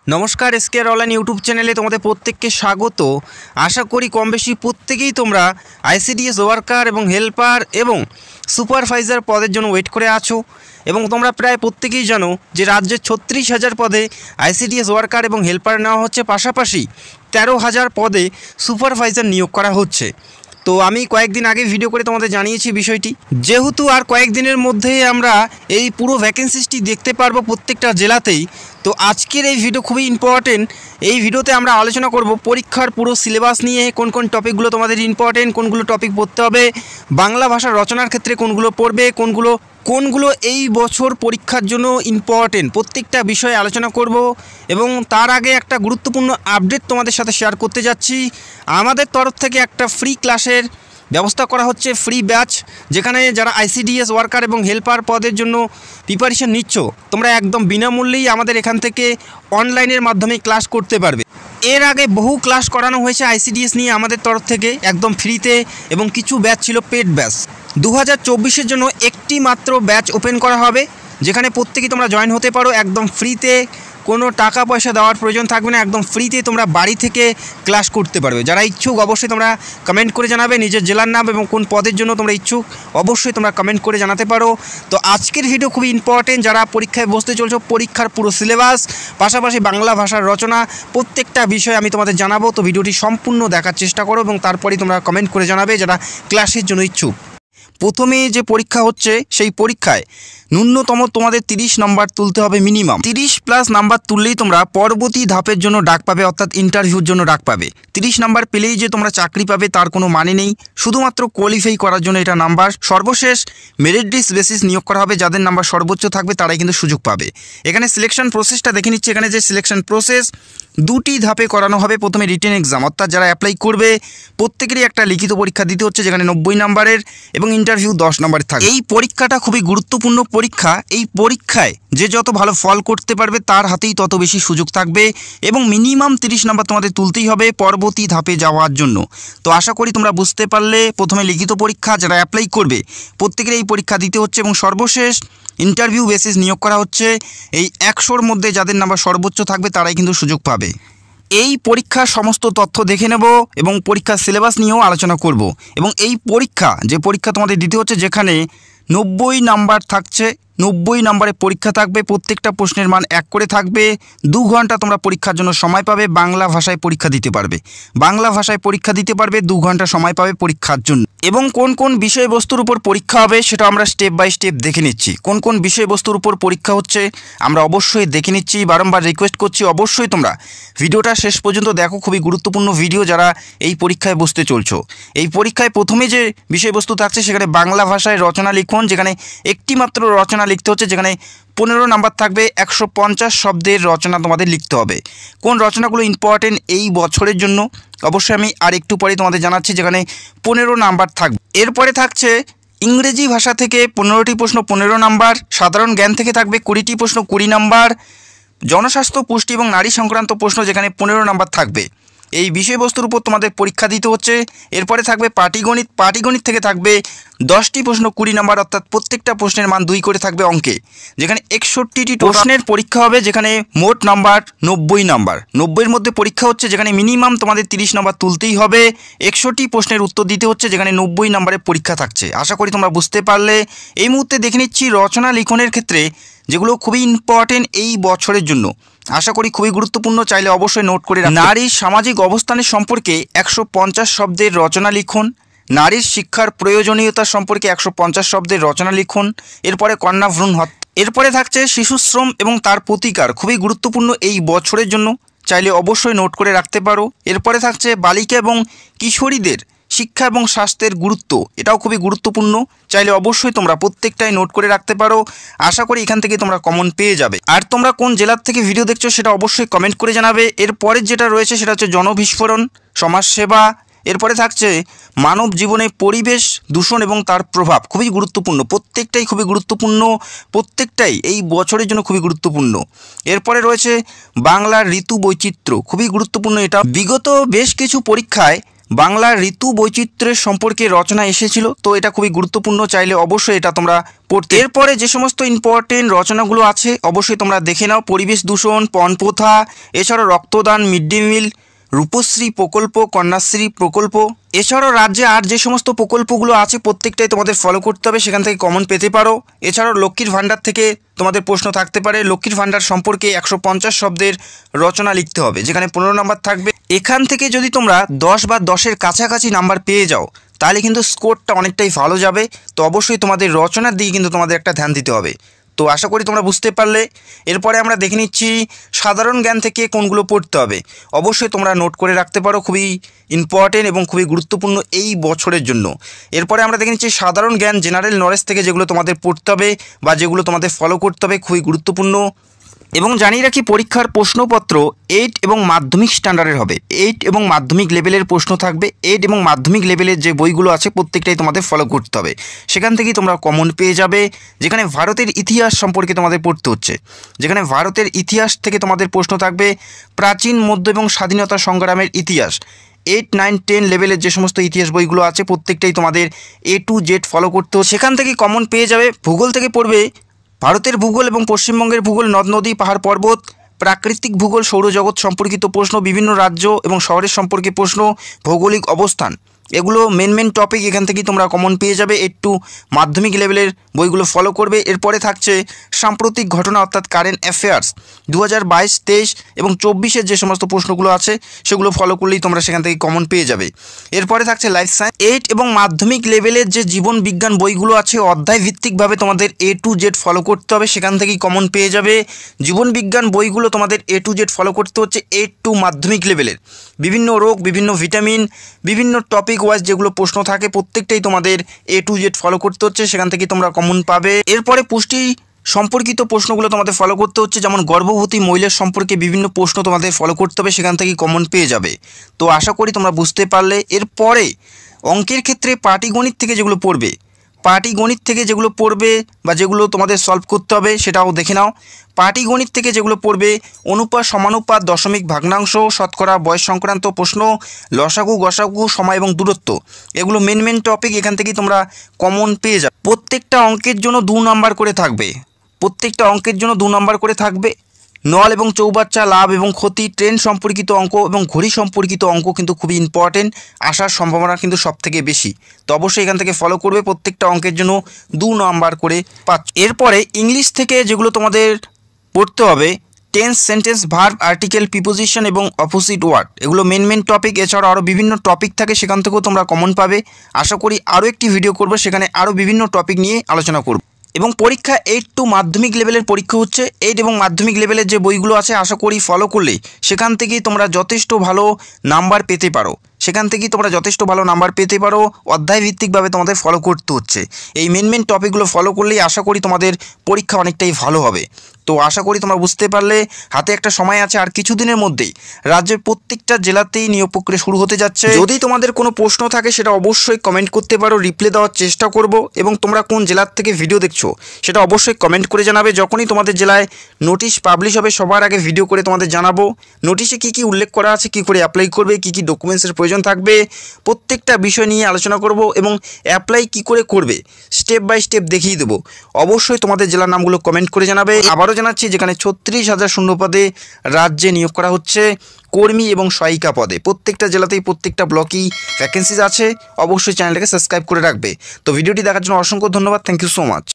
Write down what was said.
নমস্কার, এসকেআর online YouTube চ্যানেলে তোমাদের প্রত্যেককে স্বাগত। আশা করি কম বেশি প্রত্যেকেই তোমরা আইসিডিএস ওয়ার্কার এবং হেল্পার এবং সুপারভাইজার পদের জন্য ওয়েট করে আছো এবং তোমরা প্রায় প্রত্যেকেই জানো যে রাজ্যের 36,000 পদে আইসিডিএস ওয়ার্কার এবং হেল্পার নেওয়া হচ্ছে, পাশাপাশি 13,000 পদে সুপারভাইজার নিয়োগ করা হচ্ছে। তো আমি কয়েকদিন আগে ভিডিও করে তোমাদের জানিয়েছি বিষয়টি, যেহেতু আর কয়েকদিনের মধ্যেই আমরা এই পুরো ভ্যাকেন্সিটি দেখতে পারবো প্রত্যেকটা জেলাতেই। তো আজকের এই ভিডিও খুবই ইম্পর্টেন্ট। এই ভিডিওতে আমরা আলোচনা করব পরীক্ষার পুরো সিলেবাস নিয়ে, কোন কোন টপিকগুলো তোমাদের ইম্পর্টেন্ট, কোনগুলো টপিক পড়তে হবে, বাংলা ভাষা রচনার ক্ষেত্রে কোনগুলো পড়বে, কোনগুলো এই বছর পরীক্ষার জন্য ইম্পর্টেন্ট, প্রত্যেকটা বিষয়ে আলোচনা করব। এবং তার আগে একটা গুরুত্বপূর্ণ আপডেট তোমাদের সাথে শেয়ার করতে যাচ্ছি। আমাদের তরফ থেকে একটা ফ্রি ক্লাসের ব্যবস্থা করা হচ্ছে, ফ্রি ব্যাচ, যেখানে যারা আইসিডিএস ওয়ার্কার এবং হেল্পার পদের জন্য প্রিপারেশন নিচ্ছ, তোমরা একদম বিনামূল্যেই আমাদের এখান থেকে অনলাইনের মাধ্যমে ক্লাস করতে পারবে। এর আগে বহু ক্লাস করানো হয়েছে আইসিডিএস নিয়ে আমাদের তরফ থেকে একদম ফ্রিতে, এবং কিছু ব্যাচ ছিল পেড ব্যাচ। 2024-এর জন্য একটি মাত্র ব্যাচ ওপেন করা হবে, যেখানে প্রত্যেকেই তোমরা জয়েন হতে পারো একদম ফ্রিতে, কোনো টাকা পয়সা দেওয়ার প্রয়োজন থাকবে না, একদম ফ্রিতে তোমরা বাড়ি থেকে ক্লাস করতে পারবে। যারা ইচ্ছুক অবশ্যই তোমরা কমেন্ট করে জানাবে নিজের জেলার নাম এবং কোন পদের জন্য তোমরা ইচ্ছুক, অবশ্যই তোমরা কমেন্ট করে জানাতে পারো। তো আজকের ভিডিও খুবই ইম্পর্টেন্ট। যারা পরীক্ষায় বসতে চলছো, পরীক্ষার পুরো সিলেবাস, পাশাপাশি বাংলা ভাষার রচনা, প্রত্যেকটা বিষয় আমি তোমাদের জানাবো। তো ভিডিওটি সম্পূর্ণ দেখার চেষ্টা করো এবং তারপরেই তোমরা কমেন্ট করে জানাবে যারা ক্লাসের জন্য ইচ্ছুক। প্রথমে যে পরীক্ষা হচ্ছে, সেই পরীক্ষায় ন্যূনতম তোমাদের 30 নম্বর তুলতে হবে, মিনিমাম 30+ নাম্বার তুললেই তোমরা পরবর্তী ধাপের জন্য ডাক পাবে, অর্থাৎ ইন্টারভিউর জন্য ডাক পাবে। 30 নাম্বার পেলেই যে তোমরা চাকরি পাবে তার কোনো মানে নেই, শুধুমাত্র কোয়ালিফাই করার জন্য এটা নাম্বার। সর্বশেষ মেরিট লিস্ট বেসিস নিয়োগ করা হবে, যাদের নাম্বার সর্বোচ্চ থাকবে তারাই কিন্তু সুযোগ পাবে। এখানে সিলেকশন প্রসেসটা দেখে নিচ্ছি। এখানে যে সিলেকশন প্রসেস, 2টি ধাপে করানো হবে। প্রথমে রিটেন এক্সাম, অর্থাৎ যারা অ্যাপ্লাই করবে প্রত্যেকেরই একটা লিখিত পরীক্ষা দিতে হচ্ছে, যেখানে 90 নম্বরের এবং ইন্টারভিউ 10 নম্বরের থাকে। এই পরীক্ষাটা খুবই গুরুত্বপূর্ণ পরীক্ষা। এই পরীক্ষায় যে যত ভালো ফল করতে পারবে তার হাতেই তত বেশি সুযোগ থাকবে, এবং মিনিমাম 30 নম্বর তোমাদের তুলতেই হবে পরবর্তী ধাপে যাওয়ার জন্য। তো আশা করি তোমরা বুঝতে পারলে। প্রথমে লিখিত পরীক্ষা, যারা অ্যাপ্লাই করবে প্রত্যেকের এই পরীক্ষা দিতে হচ্ছে, এবং সর্বশেষ ইন্টারভিউ বেসিস নিয়োগ করা হচ্ছে। এই 100-র মধ্যে যাদের নাম্বার সর্বোচ্চ থাকবে তারাই কিন্তু সুযোগ পাবে। এই পরীক্ষার সমস্ত তথ্য দেখে নেব এবং পরীক্ষার সিলেবাস নিয়েও আলোচনা করব। এবং এই পরীক্ষা, যে পরীক্ষা তোমাদের দিতে হচ্ছে, যেখানে 90 নাম্বার থাকছে, 90 নম্বরের পরীক্ষা থাকবে, প্রত্যেকটা প্রশ্নের মান 1 করে থাকবে। 2 ঘন্টা তোমরা পরীক্ষার জন্য সময় পাবে, বাংলা ভাষায় পরীক্ষা দিতে পারবে। 2 ঘন্টা সময় পাবে পরীক্ষার জন্য। এবং কোন কোন বিষয়বস্তুর উপর পরীক্ষা হবে সেটা আমরা স্টেপ বাই স্টেপ দেখে নিচ্ছি। কোন কোন বিষয়বস্তুর উপর পরীক্ষা হচ্ছে আমরা অবশ্যই দেখে নিচ্ছি। বারংবার রিকোয়েস্ট করছি, অবশ্যই তোমরা ভিডিওটা শেষ পর্যন্ত দেখো, খুবই গুরুত্বপূর্ণ ভিডিও যারা এই পরীক্ষায় বসতে চলছো। এই পরীক্ষায় প্রথমে যে বিষয়বস্তু থাকছে, সেখানে বাংলা ভাষায় রচনা লিখন, যেখানে একটি মাত্র রচনা লিখতে হচ্ছে, যেখানে 15 নাম্বার থাকবে। 150 শব্দের রচনা তোমাদের লিখতে হবে। কোন রচনাগুলো ইম্পর্টেন্ট এই বছরের জন্য অবশ্যই আমি আর একটু পরে তোমাদের জানাচ্ছি, যেখানে 15 নাম্বার থাকবে। এরপরে থাকছে ইংরেজি ভাষা থেকে 15টি প্রশ্ন, 15 নাম্বার। সাধারণ জ্ঞান থেকে থাকবে 20টি প্রশ্ন, 20 নাম্বার। জনস্বাস্থ্য, পুষ্টি এবং নারী সংক্রান্ত প্রশ্ন, যেখানে 15 নাম্বার থাকবে। এই বিষয়বস্তুর উপর তোমাদের পরীক্ষা দিতে হচ্ছে। এরপরে থাকবে পাটিগণিত। পাটিগণিত থেকে থাকবে 10টি প্রশ্ন, 20 নাম্বার, অর্থাৎ প্রত্যেকটা প্রশ্নের মান 2 করে থাকবে অঙ্কে। যেখানে 61টি প্রশ্নের পরীক্ষা হবে, যেখানে মোট নাম্বার 90 নাম্বার। 90-এর মধ্যে পরীক্ষা হচ্ছে, যেখানে মিনিমাম তোমাদের 30 নাম্বার তুলতেই হবে। 61টি প্রশ্নের উত্তর দিতে হচ্ছে, যেখানে 90 নাম্বারের পরীক্ষা থাকছে। আশা করি তোমরা বুঝতে পারলে। এই মুহূর্তে দেখে নিচ্ছি রচনা লিখনের ক্ষেত্রে যেগুলো খুবই ইম্পর্টেন্ট এই বছরের জন্য, আশা করি খুবই গুরুত্বপূর্ণ, চাইলে অবশ্যই নোট করে রাখুন। নারীর সামাজিক অবস্থানের সম্পর্কে 150 শব্দের রচনা লিখুন। নারীর শিক্ষার প্রয়োজনীয়তা সম্পর্কে 150 শব্দের রচনা লিখুন। এরপরে কন্যা ভ্রূণ হত্যা। এরপরে থাকছে শিশুশ্রম এবং তার প্রতিকার, খুবই গুরুত্বপূর্ণ এই বছরের জন্য, চাইলে অবশ্যই নোট করে রাখতে পারো। এরপরে থাকছে বালিকা এবং কিশোরীদের শিক্ষা এবং স্বাস্থ্যের গুরুত্ব, এটাও খুবই গুরুত্বপূর্ণ, চাইলে অবশ্যই তোমরা প্রত্যেকটাই নোট করে রাখতে পারো। আশা করি এখান থেকে তোমরা কমন পেয়ে যাবে। আর তোমরা কোন জেলার থেকে ভিডিও দেখছো সেটা অবশ্যই কমেন্ট করে জানাবে। এরপরের যেটা রয়েছে সেটা হচ্ছে জনবিস্ফোরণ, সমাজসেবা। এরপরে থাকছে মানব জীবনে পরিবেশ দূষণ এবং তার প্রভাব, খুবই গুরুত্বপূর্ণ, প্রত্যেকটাই খুবই গুরুত্বপূর্ণ, প্রত্যেকটাই এই বছরের জন্য খুবই গুরুত্বপূর্ণ। এরপরে রয়েছে বাংলার ঋতু বৈচিত্র্য, খুবই গুরুত্বপূর্ণ। এটা বিগত বেশ কিছু পরীক্ষায় বাংলার ঋতু বৈচিত্র্যের সম্পর্কে রচনা এসেছিল। তো এটা খুবই গুরুত্বপূর্ণ, চাইলে অবশ্যই এটা তোমরা পড়তে। এরপরে যে সমস্ত ইম্পর্টেন্ট রচনাগুলো আছে অবশ্যই তোমরা দেখে নাও। পরিবেশ দূষণ, পণপ্রথা, এছাড়াও রক্তদান, মিড ডে মিল, রূপশ্রী প্রকল্প, কন্যাশ্রী প্রকল্প, এছাড়াও রাজ্যে আর যে সমস্ত প্রকল্পগুলো আছে প্রত্যেকটাই তোমাদের ফলো করতে হবে, সেখান থেকে কমন পেতে পারো। এছাড়াও লক্ষ্মীর ভাণ্ডার থেকে তোমাদের প্রশ্ন থাকতে পারে। লক্ষ্মীর ভাণ্ডার সম্পর্কে 150 শব্দের রচনা লিখতে হবে, যেখানে 15 নাম্বার থাকবে। এখান থেকে যদি তোমরা 10 বা 10-এর কাছাকাছি নাম্বার পেয়ে যাও তাহলে কিন্তু স্কোরটা অনেকটাই ভালো যাবে। তো অবশ্যই তোমাদের রচনার দিকে কিন্তু তোমাদের একটা ধ্যান দিতে হবে। তো আশা করি তোমরা বুঝতে পারলে। এরপরে আমরা দেখে নিচ্ছি সাধারণ জ্ঞান থেকে কোনগুলো পড়তে হবে। অবশ্যই তোমরা নোট করে রাখতে পারো, খুবই ইম্পর্টেন্ট এবং খুবই গুরুত্বপূর্ণ এই বছরের জন্য। এরপরে আমরা দেখে নিচ্ছি সাধারণ জ্ঞান, জেনারেল নলেজ থেকে যেগুলো তোমাদের পড়তে হবে বা যেগুলো তোমাদের ফলো করতে হবে, খুবই গুরুত্বপূর্ণ। এবং জানিয়ে রাখি পরীক্ষার প্রশ্নপত্র 8 এবং মাধ্যমিক স্ট্যান্ডার্ডের হবে। 8 এবং মাধ্যমিক লেভেলের প্রশ্ন থাকবে। 8 এবং মাধ্যমিক লেভেলের যে বইগুলো আছে প্রত্যেকটাই তোমাদের ফলো করতে হবে, সেখান থেকেই তোমরা কমন পেয়ে যাবে। যেখানে ভারতের ইতিহাস সম্পর্কে তোমাদের পড়তে হচ্ছে, যেখানে ভারতের ইতিহাস থেকে তোমাদের প্রশ্ন থাকবে প্রাচীন, মধ্য এবং স্বাধীনতা সংগ্রামের ইতিহাস। 8, 9, 10 লেভেলের যে সমস্ত ইতিহাস বইগুলো আছে প্রত্যেকটাই তোমাদের A to Z ফলো করতে হচ্ছে, সেখান থেকে কমন পেয়ে যাবে। ভূগোল থেকে পড়বে ভারতের ভূগোল এবং পশ্চিমবঙ্গের ভূগোল, নদ নদী, পাহাড় পর্বত, প্রাকৃতিক ভূগোল, সৌরজগৎ সম্পর্কিত প্রশ্ন, বিভিন্ন রাজ্য এবং শহরের সম্পর্কে প্রশ্ন, ভৌগোলিক অবস্থান, এগুলো মেন টপিক এখান থেকেই তোমরা কমন পেয়ে যাবে। একটু মাধ্যমিক লেভেলের বইগুলো ফলো করবে। এরপরে থাকছে সাম্প্রতিক ঘটনা অর্থাৎ কারেন্ট অ্যাফেয়ার্স 2022, 23 এবং 24-এর যে সমস্ত প্রশ্নগুলো আছে সেগুলো ফলো করলেই তোমরা সেখান থেকে কমন পেয়ে যাবে। এরপরে থাকছে লাইফ সায়েন্স। 8 এবং মাধ্যমিক লেভেলের যে জীবন বিজ্ঞান বইগুলো আছে অধ্যায় ভিত্তিকভাবে তোমাদের A to Z ফলো করতে হবে, সেখান থেকেই কমন পেয়ে যাবে। জীবন বিজ্ঞান বইগুলো তোমাদের A to Z ফলো করতে হচ্ছে 8 to মাধ্যমিক লেভেলের। বিভিন্ন রোগ, বিভিন্ন ভিটামিন, বিভিন্ন টপিক ওয়াইজ যেগুলো প্রশ্ন থাকে প্রত্যেকটাই তোমাদের A to Z ফলো করতে হচ্ছে, সেখান থেকে তোমরা কমন পাবে। এরপরে পুষ্টি সম্পর্কিত প্রশ্নগুলো তোমাদের ফলো করতে হচ্ছে, যেমন গর্ভবতী মহিলার সম্পর্কে বিভিন্ন প্রশ্ন তোমাদের ফলো করতে হবে, সেখান থেকে কমন পেয়ে যাবে। তো আশা করি তোমরা বুঝতে পারলে। এরপরে অঙ্কের ক্ষেত্রে পাটিগণিত থেকে যেগুলো পড়বে, পাটিগণিত থেকে যেগুলো পড়বে বা যেগুলো তোমাদের সলভ করতে হবে সেটাও দেখে নাও। পাটিগণিত থেকে যেগুলো পড়বে অনুপাত, সমানুপাত, দশমিক, ভগ্নাংশ, শতকরা, বয়স সংক্রান্ত প্রশ্ন, লসাগু, গসাগু, সময় এবং দূরত্ব, এগুলো মেন টপিক, এখান থেকেই তোমরা কমন পেয়ে যাবে। প্রত্যেকটা অঙ্কের জন্য 2 নাম্বার করে থাকবে, প্রত্যেকটা অঙ্কের জন্য 2 নাম্বার করে থাকবে। নল এবং চৌবাচ্চা, লাভ এবং ক্ষতি, ট্রেন সম্পর্কিত অঙ্ক এবং ঘড়ি সম্পর্কিত অঙ্ক কিন্তু খুবই ইম্পর্টেন্ট, আসার সম্ভাবনা কিন্তু সবথেকে বেশি। তো অবশ্যই এখান থেকে ফলো করবে। প্রত্যেকটা অঙ্কের জন্য 2 নাম্বার করে পাচ্ছ। এরপরে ইংলিশ থেকে যেগুলো তোমাদের পড়তে হবে tense, sentence, verb, article, preposition এবং অপোজিট ওয়ার্ড, এগুলো মেন টপিক। এছাড়াও আরও বিভিন্ন টপিক থাকে, সেখান থেকেও তোমরা কমন পাবে। আশা করি আরও একটি ভিডিও করবো, সেখানে আরও বিভিন্ন টপিক নিয়ে আলোচনা করব। এবং পরীক্ষা 8 to মাধ্যমিক লেভেলের পরীক্ষা হচ্ছে। 8 এবং মাধ্যমিক লেভেলের যে বইগুলো আছে আশা করি ফলো করলে সেখান থেকেই তোমরা যথেষ্ট ভালো নাম্বার পেতে পারো, সেখান থেকেই তোমরা যথেষ্ট ভালো নাম্বার পেতে পারো। অধ্যায় ভিত্তিকভাবে তোমাদের ফলো করতে হচ্ছে। এই মেন টপিকগুলো ফলো করলেই আশা করি তোমাদের পরীক্ষা অনেকটাই ভালো হবে। তো আশা করি তোমরা বুঝতে পারলে। হাতে একটা সময় আছে, আর কিছুদিনের মধ্যেই রাজ্যের প্রত্যেকটা জেলাতেই নিয়োগ প্রক্রিয়া শুরু হতে যাচ্ছে। যদি তোমাদের কোনো প্রশ্ন থাকে সেটা অবশ্যই কমেন্ট করতে পারো, রিপ্লাই দেওয়ার চেষ্টা করব। এবং তোমরা কোন জেলার থেকে ভিডিও দেখছো সেটা অবশ্যই কমেন্ট করে জানাবে। যখনই তোমাদের জেলায় নোটিশ পাবলিশ হবে সবার আগে ভিডিও করে তোমাদের জানাবো। নোটিশে কী কী উল্লেখ করা আছে, কী করে অ্যাপ্লাই করবে, কী কী ডকুমেন্টসের প্রয়োজন থাকবে, প্রত্যেকটা বিষয় নিয়ে আলোচনা করব। এবং অ্যাপ্লাই কী করে করবে স্টেপ বাই স্টেপ দেখিয়ে দেবো। অবশ্যই তোমাদের জেলার নামগুলো কমেন্ট করে জানাবে। আবারও জানাচ্ছি, যেখানে 36,000 শূন্যপদে রাজ্যে নিয়োগ করা হচ্ছে কর্মী এবং সহায়িকা পদে। প্রত্যেকটা জেলাতেই প্রত্যেকটা ব্লকেই ভ্যাকেন্সিজ আছে। অবশ্যই চ্যানেলটাকে সাবস্ক্রাইব করে রাখবে। তো ভিডিওটি দেখার জন্য অসংখ্য ধন্যবাদ। Thank you so much.